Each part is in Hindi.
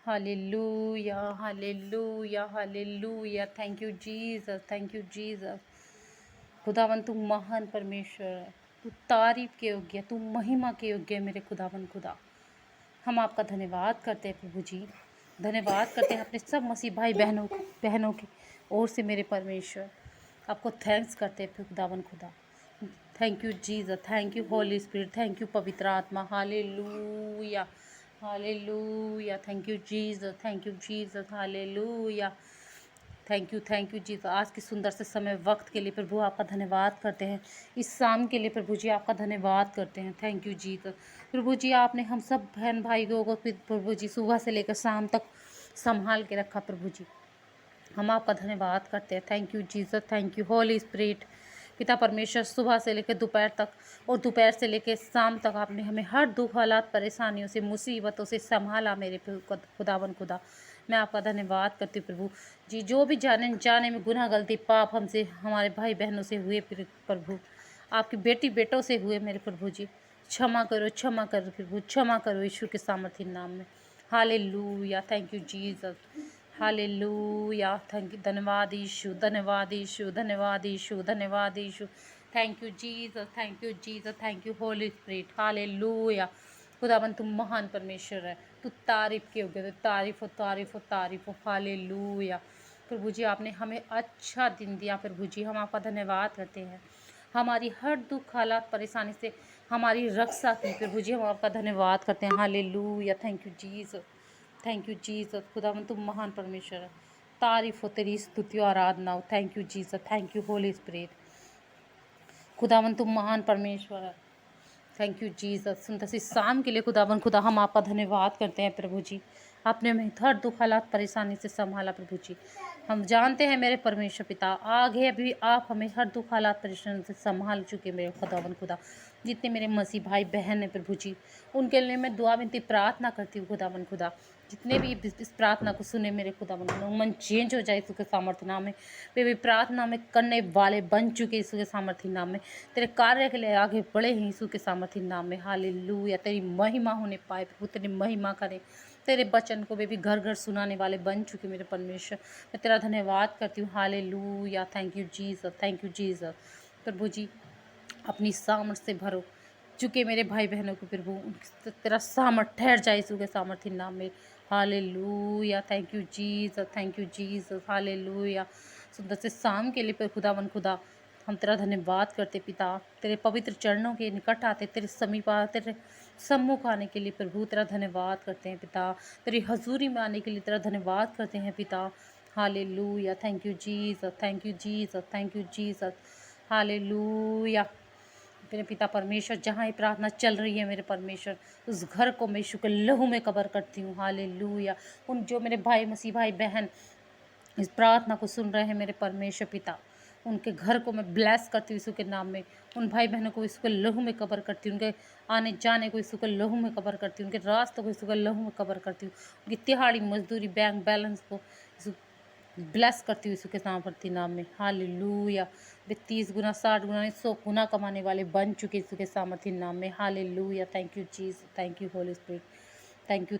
Hallelujah hallelujah hallelujah. Thank you Jesus, thank you Jesus. खुदावन तू महान परमेश्वर है, तू तारीफ के योग्य है, तू महिमा के योग्य है मेरे खुदावन खुदा। हम आपका धन्यवाद करते हैं प्रभु जी, धन्यवाद करते हैं अपने सब मसीह भाई बहनों की ओर से मेरे परमेश्वर। आपको थैंक्स करते हैं खुदावन खुदा। Thank you Jesus, thank you Holy Spirit, thank you पवित्र आत्मा। Hallelujah hallelujah. Thank you Jesus, thank you Jesus. Hallelujah. Thank you Jesus. आज के सुंदर से समय वक्त के लिए प्रभु आपका धन्यवाद करते हैं। इस शाम के लिए प्रभु जी आपका धन्यवाद करते हैं। Thank you Jesus. प्रभु जी आपने हम सब बहन भाइयों को प्रभु जी सुबह से लेकर शाम तक संभाल के रखा प्रभु जी। हम आपका धन्यवाद करते हैं। Thank you Jesus, thank you Holy spirit. पिता परमेश्वर, सुबह से लेकर दोपहर तक और दोपहर से लेकर शाम तक आपने हमें हर दुख हालात परेशानियों से मुसीबतों से संभाला मेरे खुदावन खुदा। मैं आपका धन्यवाद करती हूँ प्रभु जी। जो भी जाने जाने में गुनाह गलती पाप हमसे हमारे भाई बहनों से हुए प्रभु, आपकी बेटी बेटों से हुए मेरे प्रभु जी, क्षमा करो प्रभु, क्षमा करो यीशु के सामर्थ्य नाम में। Hallelujah. Thank you Jesus. Hallelujah. Thank you. धन्यवाद यीशु, धन्यवाद यीशु, धन्यवाद यीशु, धन्यवाद यीशु। Thank you Jesus, thank you Jesus, thank you Holy Spirit. Hallelujah. खुदावन तुम महान परमेश्वर है, तू तारीफ के योग्य, तारीफ हो तारीफ हो तारीफ हो। हालेलुया। प्रभु जी आपने हमें अच्छा दिन दिया प्रभु जी, हम आपका धन्यवाद करते हैं। हमारी हर दुख हालात परेशानी से हमारी रक्षा की प्रभु जी, हम आपका धन्यवाद करते हैं। Hallelujah. Thank you Jesus, thank you Jesus. खुदावन तुम महान परमेश्वर है, तारीफ हो तेरी, स्तुति और आराधना हो। Thank you Jesus, thank you Holy spirit. खुदावन तुम महान परमेश्वर है। Thank you Jesus. सुंदर सी शाम के लिए खुदावन खुदा हम आपका धन्यवाद करते हैं प्रभु जी। आपने हमें हर दुख हालात परेशानी से संभाला प्रभु जी। हम जानते हैं मेरे परमेश्वर पिता, आगे भी आप हमें हर दुख हालात परेशानी से संभाल चुके मेरे खुदावन खुदा। जितने मेरे मसीह भाई बहन हैं प्रभु जी, उनके लिए मैं दुआ विनती प्रार्थना करती हूँ खुदावन खुदा। जितने भी इस प्रार्थना को सुने मेरे खुदावन खुदा, मन चेंज हो जाए यीशु के सामर्थ्य नाम में। वे भी प्रार्थना में करने वाले बन चुके यीशु के सामर्थ्य नाम में। तेरे कार्य के लिए आगे बढ़े हैं यीशु के सामर्थ्य नाम में। हालेलुया। तेरी महिमा होने पाए प्रभु, तेरी महिमा करें। तेरे वचन को वे भी घर घर सुनाने वाले बन चुके मेरे परमेश्वर। मैं तेरा धन्यवाद करती हूँ। Hallelujah. Thank you Jesus, thank you Jesus. प्रभु जी अपनी सामर्थ से भरो चुके मेरे भाई बहनों को प्रभु, तेरा सामर्थ ठहर जाए यीशु के सामर्थ्य नाम में। Hallelujah. Thank you Jesus, thank you Jesus. Hallelujah. सुंदर से शाम के लिए खुदावन खुदा हम तेरा धन्यवाद करते पिता। तेरे पवित्र चरणों के निकट आते, तेरे समीप तेरे सम्मुख आने के लिए प्रभु तेरा धन्यवाद करते हैं पिता। तेरी हजूरी में आने के लिए तेरा धन्यवाद करते हैं पिता। Hallelujah. Thank you Jesus, thank you Jesus, thank you Jesus. Hallelujah. मेरे पिता परमेश्वर, जहाँ ये प्रार्थना चल रही है मेरे परमेश्वर, उस घर को मैं यीशु के लहू में कवर करती हूँ। हालेलुया। उन जो मेरे भाई मसीह भाई बहन इस प्रार्थना को सुन रहे हैं मेरे परमेश्वर पिता, उनके घर को मैं ब्लेस करती हूँ यीशु के नाम में। उन भाई बहनों को यीशु के लहू में कवर करती हूँ, उनके आने जाने को यीशु के लहू में कवर करती हूँ, उनके रास्तों को यीशु के लहू में कवर करती हूँ, उनकी तिहाड़ी मजदूरी बैंक बैलेंस को यीशु ब्लेस करती हूँ यीशु के सामर्थ्य नाम में। हालेलुया। वे 30 गुना 60 गुना 100 गुना कमाने वाले बन चुके यीशु के सामर्थ्य नाम में। Hallelujah. Thank you Jesus, thank you Holy Spirit, thank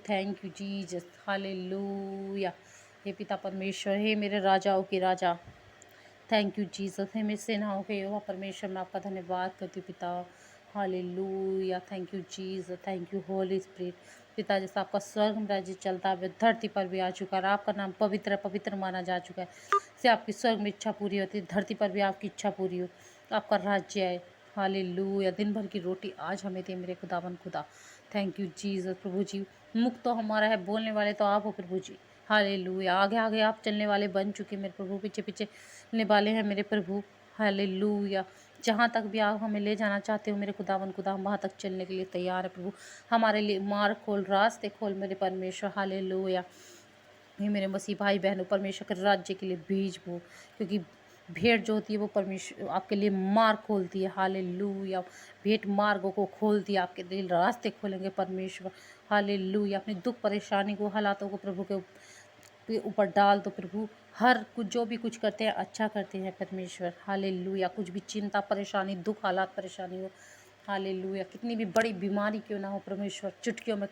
you Jesus. Hallelujah. हे पिता परमेश्वर, हे मेरे राजाओं के राजा, थैंक यू जीसस। हे मेरे सेनाओं के यहोवा परमेश्वर, मैं आपका धन्यवाद करती हूँ पिता। Hallelujah. Thank you Jesus, thank you Holy spirit. पिता जैसा आपका स्वर्ग में राज्य चलता है धरती पर भी आ चुका है, आपका नाम पवित्र पवित्र माना जा चुका है। से आपकी स्वर्ग में इच्छा पूरी होती है, धरती पर भी आपकी इच्छा पूरी हो, आपका राज्य है। हालेलुया। दिन भर की रोटी आज हमें दे मेरे खुदावन खुदा। Thank you Jesus. प्रभु जी मुख तो हमारा है, बोलने वाले तो आप हो प्रभु जी। हालेलुया। आगे आगे आप चलने वाले बन चुके मेरे प्रभु, पीछे पीछे चलने वाले हैं मेरे प्रभु। हालेलुया। जहाँ तक भी आप हमें ले जाना चाहते हो मेरे खुदावन खुदा, हम वहाँ तक चलने के लिए तैयार है प्रभु। हमारे लिए मार्ग खोल, रास्ते खोल मेरे परमेश्वर। हालेलुया। ये मेरे मसीह भाई बहनों, परमेश्वर के राज्य के लिए बीज बो, क्योंकि भेंट जो होती है वो परमेश्वर आपके लिए मार्ग खोलती है। हालेलुया। भेंट मार्गों को खोलती है, आपके दिल रास्ते खोलेंगे परमेश्वर। हालेलुया। अपनी दुख परेशानी को हालातों को प्रभु के ऊपर डाल दो प्रभु। हर कुछ जो भी कुछ करते हैं अच्छा करते हैं परमेश्वर। हालेलुया। कुछ भी चिंता परेशानी दुख हालात परेशानी हो, हालेलुया, कितनी भी बड़ी बीमारी क्यों ना हो परमेश्वर, चुटकियों में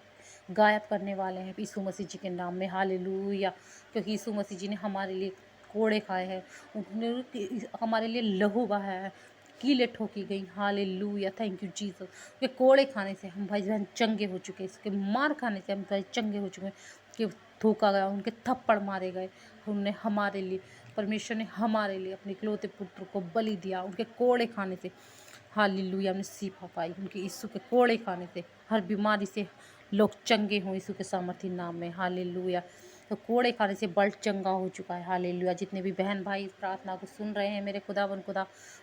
गायब करने वाले हैं यीशु मसीह जी के नाम में। हालेलुया। क्योंकि यीशु मसीह जी ने हमारे लिए कोड़े खाए हैं, उन्होंने हमारे लिए लहू बहाया है, कीलें ठोकी गई। Hallelujah, thank you Jesus. के कोड़े खाने से हम भाई बहन चंगे हो चुके हैं, इसके मार खाने से हम भाई चंगे हो चुके हैं, कि थूका गया, उनके थप्पड़ मारे गए, उनने हमारे लिए, परमेश्वर ने हमारे लिए अपने इकलौते पुत्र को बलि दिया उनके कोड़े खाने से। हालेलुया, हमने सीखा पाई उनके यीशु के कोड़े खाने से हर बीमारी से लोग चंगे हों यीशु के सामर्थी नाम में। हालेलुया। तो कोड़े खाने से बल्ट चंगा हो चुका है। हालेलुया। जितने भी बहन भाई इस प्रार्थना को सुन रहे हैं, मेरे खुदा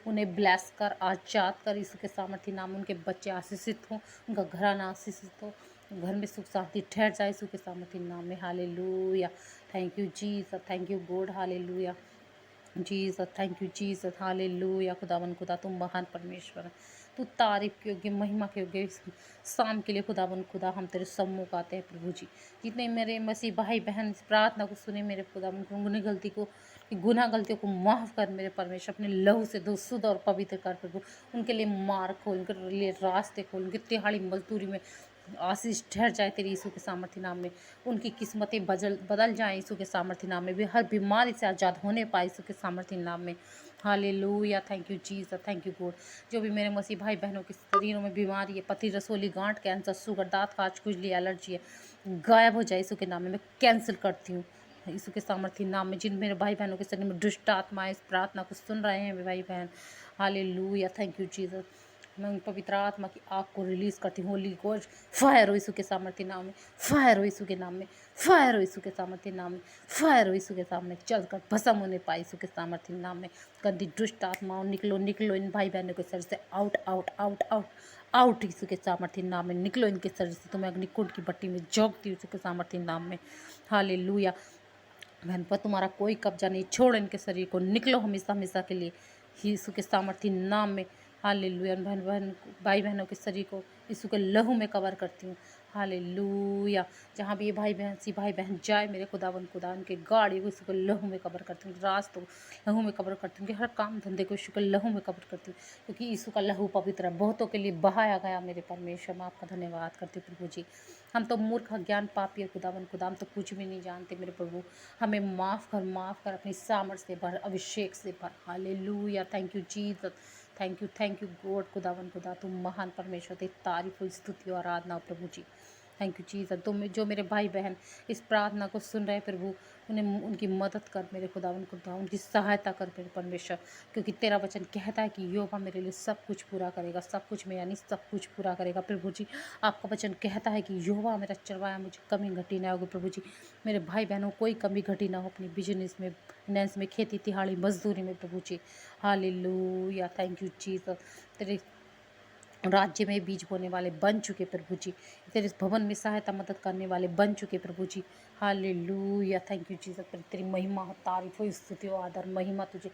उन्हें ब्लेस कर, आजाद कर यीशु के सामर्थी नाम। उनके बच्चे आशीषित हों, उनका घराना आशीषित हो, घर में सुख शांति ठहर जाए यीशु के सामर्थी नाम में। Hallelujah. Thank you Jesus, thank you God. Hallelujah Jesus, thank you Jesus. Hallelujah. खुदा तुम महान परमेश्वर है, तू तारीफ के योग्य, महिमा के योग्य। इस शाम के लिए खुदा हम तेरे सम्मुख आते हैं प्रभु जी। जितने मेरे मसीह भाई बहन इस प्रार्थना को सुने, मेरे गुनाह गलतियों को माफ़ कर मेरे परमेश्वर, अपने लहू से धो, शुद्ध और पवित्र कर प्रभु। उनके लिए मार्ग खोल, उनके लिए रास्ते खोल, उनकी तिहाड़ी मजदूरी में आशीष ठहर जाए तेरे यीशु के सामर्थ्य नाम में। उनकी किस्मतें बदल जाएं यीशु के सामर्थ्य नाम में। भी हर बीमारी से आज़ाद होने पाए यीशु के सामर्थ्य नाम में। Hallelujah, thank you Jesus, thank you God. जो भी मेरे मसीह भाई बहनों के शरीरों में बीमारी है, पथरी, रसोली, गांठ, कैंसर, शुगर, दांत काज, खुजली, एलर्जी है, गायब हो जाए यीशु के नाम में। मैं कैंसिल करती हूँ यीशु के सामर्थ्य नाम में। जिन मेरे भाई बहनों के शरीर में दुष्ट आत्माएं इस प्रार्थना को सुन रहे हैं मेरे भाई बहन, हालेलुया, थैंक यू जीसस। मैं उन पवित्र आत्मा की आग को रिलीज़ करती हूँ। होली गोस्ट फायर हो यीशु के सामर्थ्य नाम में, फायर हो यीशु के नाम में, फायर हो यीशु के सामर्थ्य नाम में, फायर हो यीशु के सामने चलकर भस्म होने पाए यीशु के सामर्थ्य नाम में। गंदी दुष्ट आत्माओं निकलो, निकलो इन भाई बहनों के शरीर से, out out out out out यीशु के सामर्थ्य नाम में। निकलो इनके शरीर से, तुम्हें अग्निकुंड की भट्टी में झोंकती यीशु के सामर्थ्य नाम में। हालेलुया। बहन पर तुम्हारा कोई कब्जा नहीं, छोड़ इनके शरीर को, निकलो हमेशा हमेशा के लिए यीशु के सामर्थ्य नाम में। हालेलुया। भाई बहनों के शरीर को यीशु के लहू में कवर करती हूँ। हालेलुया। जहाँ भी ये भाई बहन जाए, मेरे खुदा उनके गाड़ी को यीशु के लहू में कवर करती हूँ, रास्तों को लहू में कवर करती हूँ, हर काम धंधे को यीशु के लहू में कवर करती हूँ, क्योंकि यीशु का लहू पवित्र है, बहुतों के लिए बहाया गया। मेरे परमेश्वर, मैं आपका धन्यवाद करती हूँ प्रभु जी। हम तो मूर्ख, ज्ञान पापी है खुदा हम तो कुछ भी नहीं जानते मेरे प्रभु। हमें माफ़ कर, अपनी सामर्थ से भर, अभिषेक से भर। Hallelujah, thank you Jesus, thank you God. खुदा तुम महान परमेश्वर, तेरी तारीफ हो, स्तुति और आराधना हो प्रभु जी। Thank you Jesus. तुम जो मेरे भाई बहन इस प्रार्थना को सुन रहे प्रभु, उन्हें उनकी मदद कर मेरे खुदा उनकी सहायता कर मेरे परमेश्वर, क्योंकि तेरा वचन कहता है कि यहोवा मेरे लिए सब कुछ पूरा करेगा, सब कुछ में यानी सब कुछ पूरा करेगा प्रभु जी। आपका वचन कहता है कि यहोवा मेरा चरवाहा, मुझे कमी घटी ना होगी प्रभु जी। मेरे भाई बहनों कोई कमी घटी ना हो अपनी बिजनेस में, फाइनेंस में, खेती तिहाड़ी मजदूरी में प्रभु जी। Hallelujah, thank you Jesus. तेरे राज्य में बीज बोने वाले बन चुके प्रभु जी, तेरे भवन में सहायता मदद करने वाले बन चुके प्रभु जी। Hallelujah, thank you Jesus. तेरी महिमा हो, तारीफ हो, स्तुति हो, आदर महिमा तुझे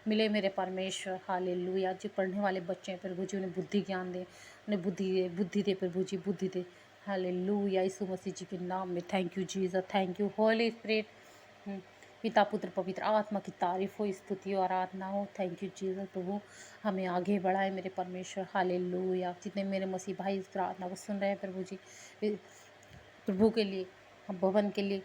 मिले मेरे परमेश्वर। हालेलुया। जो पढ़ने वाले बच्चे हैं प्रभु जी, उन्हें बुद्धि ज्ञान दे, उन्हें बुद्धि दे प्रभु जी, बुद्धि दे। हालेलुया, यीशु मसीह जी के नाम में। Thank you Jesus, thank you Holy spirit. पिता पुत्र पवित्र आत्मा की तारीफ हो, स्तुति और आराधना हो। Thank you Jesus. प्रभु हमें आगे बढ़ाए मेरे परमेश्वर। हालेलुया। जितने मेरे मसीह भाई इस प्रार्थना को सुन रहे हैं प्रभु जी, प्रभु के लिए, हम भवन के लिए,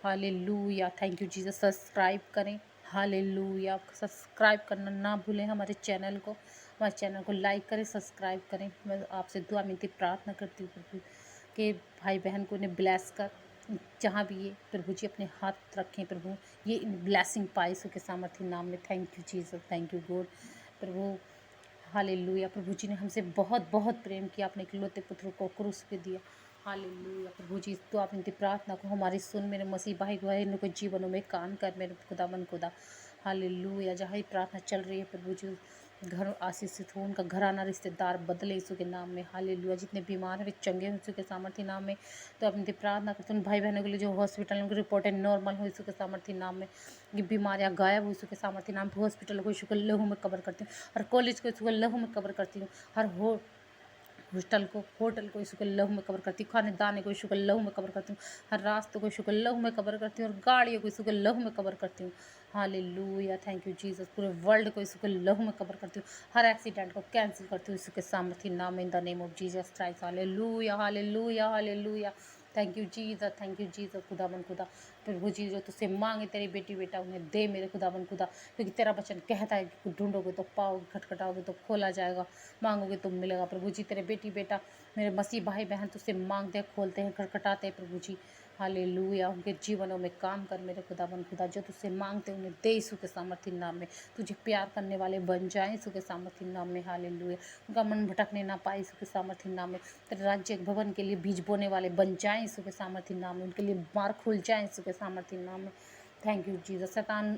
hallelujah, thank you Jesus. Subscribe करें, हालेलुया, सब्सक्राइब करना ना भूलें हमारे चैनल को, हमारे चैनल को लाइक करें, सब्सक्राइब करें। मैं आपसे दुआ मिलती प्रार्थना करती हूँ प्रभु के भाई बहन को उन्हें ब्लेस कर, जहाँ भी ये प्रभु जी अपने हाथ रखें प्रभु, ये ब्लेसिंग पाए यीशु के सामर्थ्य नाम में। Thank you Jesus, thank you God. प्रभु हालेलुया। प्रभु जी ने हमसे बहुत बहुत प्रेम किया, अपने इकलौते पुत्र को क्रूस पे दिया। हालेलुया। प्रभु जी तो आप इनकी प्रार्थना को हमारी सुन, मेरे मसीह भाई बहनों के जीवनों में काम कर मेरे खुदा। हालेलुया। जहाँ ही प्रार्थना चल रही है प्रभु जी, घर आशीषित हो, उनका घराना रिश्तेदार बदले यीशु के नाम में। हालेलुया। जितने बीमार हैं वे चंगे हो यीशु के सामर्थ्य नाम में। तो आप इनकी प्रार्थना करते हैं उन भाई बहनों के लिए जो हॉस्पिटल में, उनकी रिपोर्टें नॉर्मल हो यीशु के सामर्थ्य नाम में, ये बीमारियाँ गायब हो यीशु के सामर्थ्य नाम में। हॉस्पिटल को यीशु के लहू में कवर करती हूँ, हर कॉलेज को यीशु के लहू में कवर करती हूँ, हर होटल को यीशु के लहू में कवर करती हूँ, खाने दाने को यीशु के लहू में कवर करती हूँ, हर रास्ते को यीशु के लहू में कवर करती हूँ, और गाड़ियों को यीशु के लहू में कवर करती हूँ। Hallelujah, thank you Jesus. पूरे वर्ल्ड को यीशु के लहू में कवर करती हूँ, हर एक्सीडेंट को कैंसिल करती हूँ यीशु के सामर्थ्य नाम में, in the name of Jesus Christ. Hallelujah, hallelujah, hallelujah. Thank you Jesus, thank you Jesus. खुदावन खुदा, प्रभु जी जो तुझसे मांगे तेरी बेटी बेटा उन्हें दे मेरे खुदावन खुदा, क्योंकि तेरा वचन कहता है कि ढूंढोगे तो पाओगे, खटखटाओगे तो खोला जाएगा, मांगोगे तो मिलेगा। प्रभु जी तेरे बेटी बेटा मेरे मसीह भाई बहन तुझसे मांगते हैं, खोलते हैं, खटखटाते हैं प्रभु जी। हालेलुया, उनके जीवनों में काम कर मेरे खुदावन खुदा, जो तुझसे मांगते हैं उन्हें दे यीशु के सामर्थ्य नाम में। तुझे प्यार करने वाले बन जाए यीशु के सामर्थ्य नाम में। हालेलुया, उनका मन भटकने ना पाए यीशु के सामर्थ्य नाम में। तेरे राज्य भवन के लिए बीज बोने वाले बन जाए यीशु के सामर्थ्य नाम में। उनके लिए मार्ग खुल जाए यीशु के सामर्थ्य नाम में। Thank you Jesus. शैतान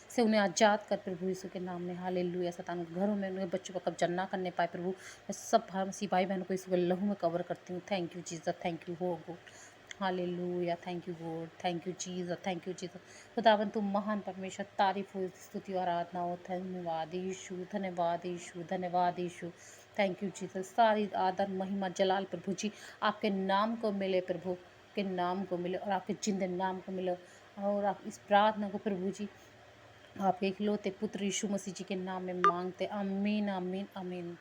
से उन्हें आज़ाद कर प्रभु यीशु के नाम में। हालेलुया, शैतान घरों में उनके बच्चों का कब्जा ना करने पाए प्रभु। मैं सब मसीह भाई बहनों को यीशु के लहू में कवर करती हूँ। Thank you Jesus, thank you हो God. Hallelujah, thank you God, thank you Jesus, thank you Jesus. खुदावन तुम महान परमेश्वर, तारीफ हो, स्तुति और आराधना हो। धन्यवाद यीशु, धन्यवाद यीशु, धन्यवाद यीशु। Thank you Jesus. सारी आदर महिमा जलाल प्रभु जी आपके नाम को मिले, प्रभु के नाम को मिले और आपके जिंदे नाम को मिले। और आप इस प्रार्थना को प्रभु जी आपके इकलौते पुत्र यीशु मसीह जी के नाम में मांगते। आमीन, आमीन, आमीन।